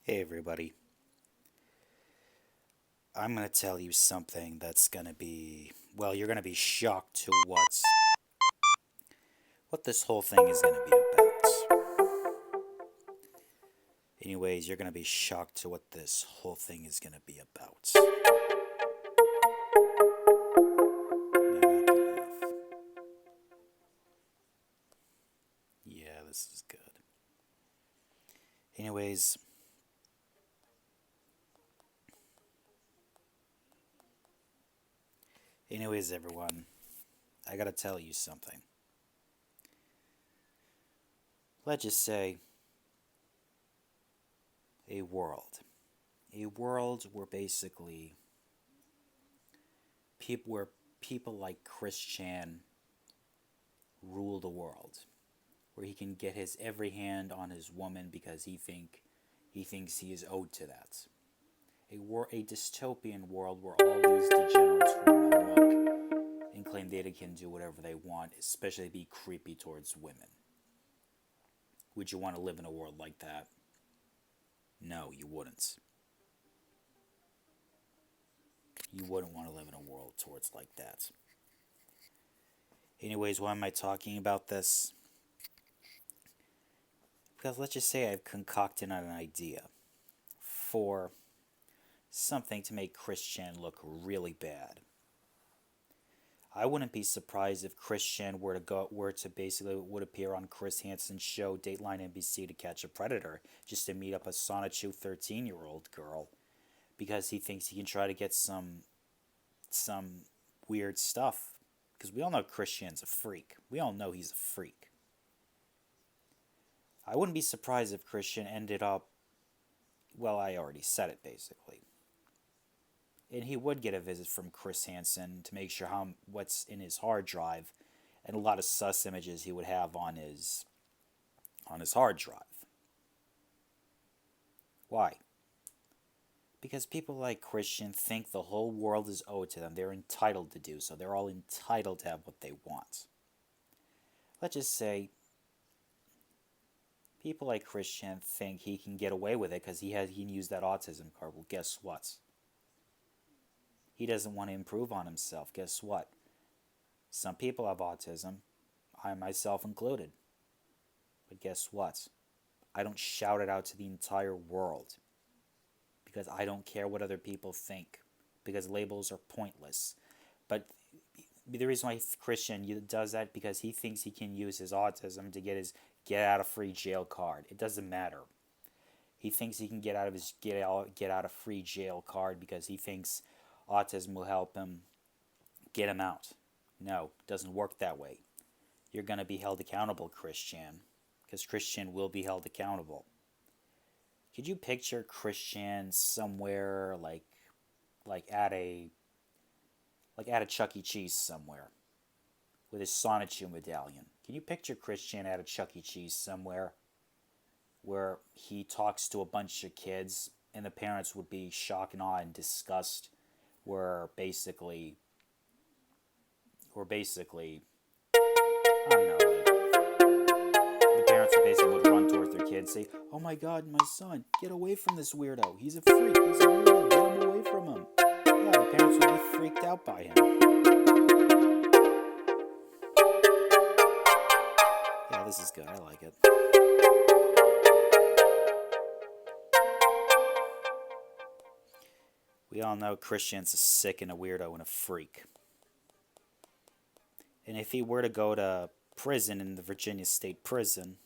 Hey everybody, I'm going to tell you something that's going to be, well, you're going to be shocked to what this whole thing is going to be about. Anyways, you're going to be shocked to what this whole thing is going to be about. No, not good enough. Yeah, this is good. Anyways, everyone, I got to tell you something. Let's just say a world. A world where basically where people like Christian rule the world, where he can get his every hand on his woman because he thinks he is owed to that. A dystopian world where all these degenerates run amok and claim they can do whatever they want, especially be creepy towards women. Would you want to live in a world like that? No, you wouldn't. You wouldn't want to live in a world towards like that. Anyways, why am I talking about this? Because let's just say I've concocted an idea for something to make Christian look really bad. I wouldn't be surprised if Christian were to basically would appear on Chris Hansen's show Dateline NBC to catch a predator just to meet up a Sonichu 13-year-old girl because he thinks he can try to get some weird stuff. Because we all know Christian's a freak. We all know he's a freak. I wouldn't be surprised if Christian ended up, well, I already said it basically. And he would get a visit from Chris Hansen to make sure what's in his hard drive and a lot of sus images he would have on his hard drive. Why? Because people like Christian think the whole world is owed to them. They're entitled to do so. They're all entitled to have what they want. Let's just say people like Christian think he can get away with it because he can use that autism card. Well, guess what? He doesn't want to improve on himself. Guess what? Some people have autism, I myself included. But guess what? I don't shout it out to the entire world because I don't care what other people think because labels are pointless. But the reason why Christian does that because he thinks he can use his autism to get his get out of free jail card. It doesn't matter. He thinks he can get out of his get out of free jail card because he thinks autism will help him get him out. No, it doesn't work that way. You're going to be held accountable, Christian, because Christian will be held accountable. Could you picture Christian somewhere like at a Chuck E. Cheese somewhere with his Sonichu medallion? Can you picture Christian at a Chuck E. Cheese somewhere where he talks to a bunch of kids and the parents would be shocked and awe and disgust where basically I don't know, the parents would run towards their kids, say, "Oh my God, my son, get away from this weirdo. He's a freak. He's a weirdo. Get him away from him." Yeah, the parents would be freaked out by him. Yeah, this is good. I like it. We all know Christian's a sick and a weirdo and a freak. And if he were to go to prison in the Virginia State Prison,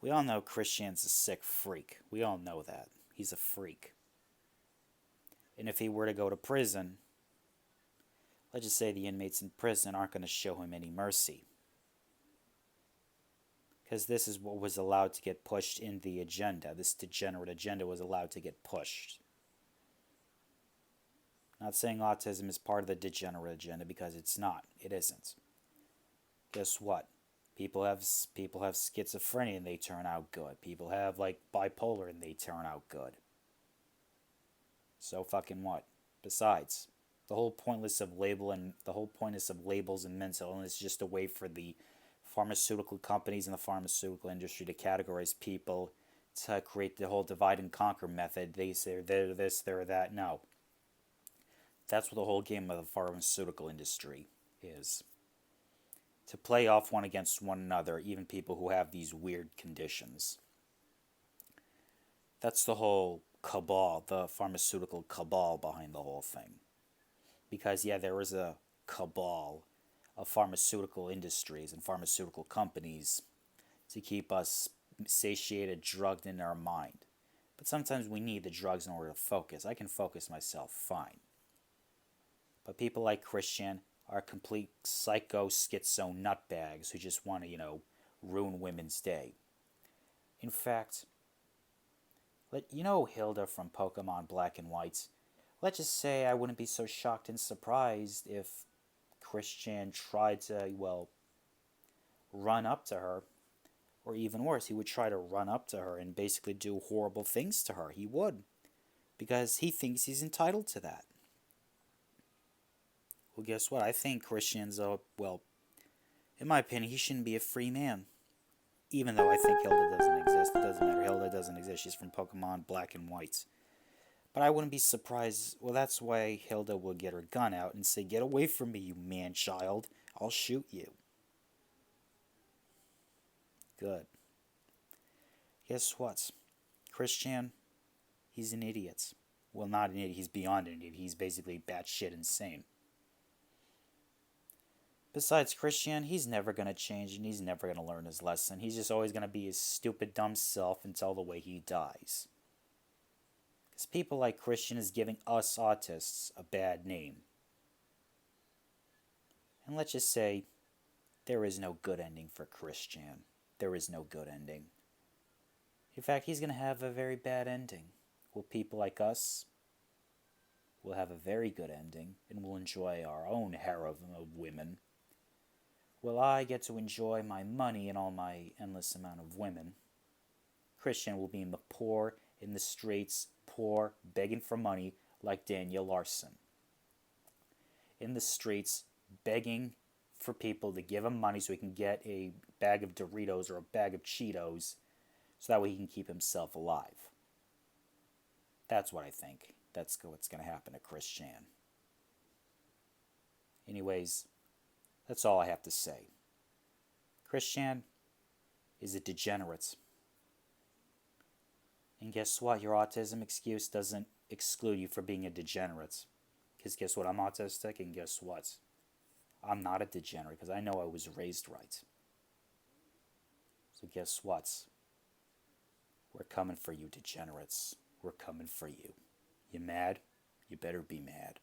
we all know Christian's a sick freak. We all know that. He's a freak. And if he were to go to prison, let's just say the inmates in prison aren't going to show him any mercy. Because this is what was allowed to get pushed in the agenda. This degenerate agenda was allowed to get pushed. Not saying autism is part of the degenerate agenda because it's not. It isn't. Guess what? People have schizophrenia and they turn out good. People have like bipolar and they turn out good. So fucking what? Besides, the whole pointless of labels and mental illness is just a way for pharmaceutical companies and the pharmaceutical industry to categorize people to create the whole divide and conquer method. They say they're this, they're that. No. That's what the whole game of the pharmaceutical industry is. To play off one against one another, even people who have these weird conditions. That's the whole cabal, the pharmaceutical cabal behind the whole thing. Because, yeah, there is a cabal of pharmaceutical industries and pharmaceutical companies to keep us satiated, drugged in our mind. But sometimes we need the drugs in order to focus. I can focus myself fine. But people like Christian are complete psycho schizo nutbags who just want to, ruin women's day. In fact, Hilda from Pokemon Black and White. Let's just say I wouldn't be so shocked and surprised if Christian tried to, run up to her. Or even worse, he would try to run up to her and basically do horrible things to her. He would. Because he thinks he's entitled to that. Well, guess what? I think Christian's, in my opinion, he shouldn't be a free man. Even though I think Hilda doesn't exist. It doesn't matter. Hilda doesn't exist. She's from Pokemon Black and White. But I wouldn't be surprised. Well, that's why Hilda will get her gun out and say, "Get away from me, you man-child. I'll shoot you." Good. Guess what? Christian, he's an idiot. Well, not an idiot. He's beyond an idiot. He's basically batshit insane. Besides, Christian, he's never going to change and he's never going to learn his lesson. He's just always going to be his stupid, dumb self until the way he dies. Because people like Christian is giving us autists a bad name. And let's just say, there is no good ending for Christian. There is no good ending. In fact, he's going to have a very bad ending. Well, people like us will have a very good ending and will enjoy our own harem of women. Well, I get to enjoy my money and all my endless amount of women. Christian will be poor in the streets, poor, begging for money like Daniel Larson. In the streets, begging for people to give him money so he can get a bag of Doritos or a bag of Cheetos so that way he can keep himself alive. That's what I think. That's what's going to happen to Christian. Anyways, that's all I have to say. Christian is a degenerate. And guess what? Your autism excuse doesn't exclude you from being a degenerate. Because guess what? I'm autistic, and guess what? I'm not a degenerate because I know I was raised right. So guess what? We're coming for you, degenerates. We're coming for you. You mad? You better be mad.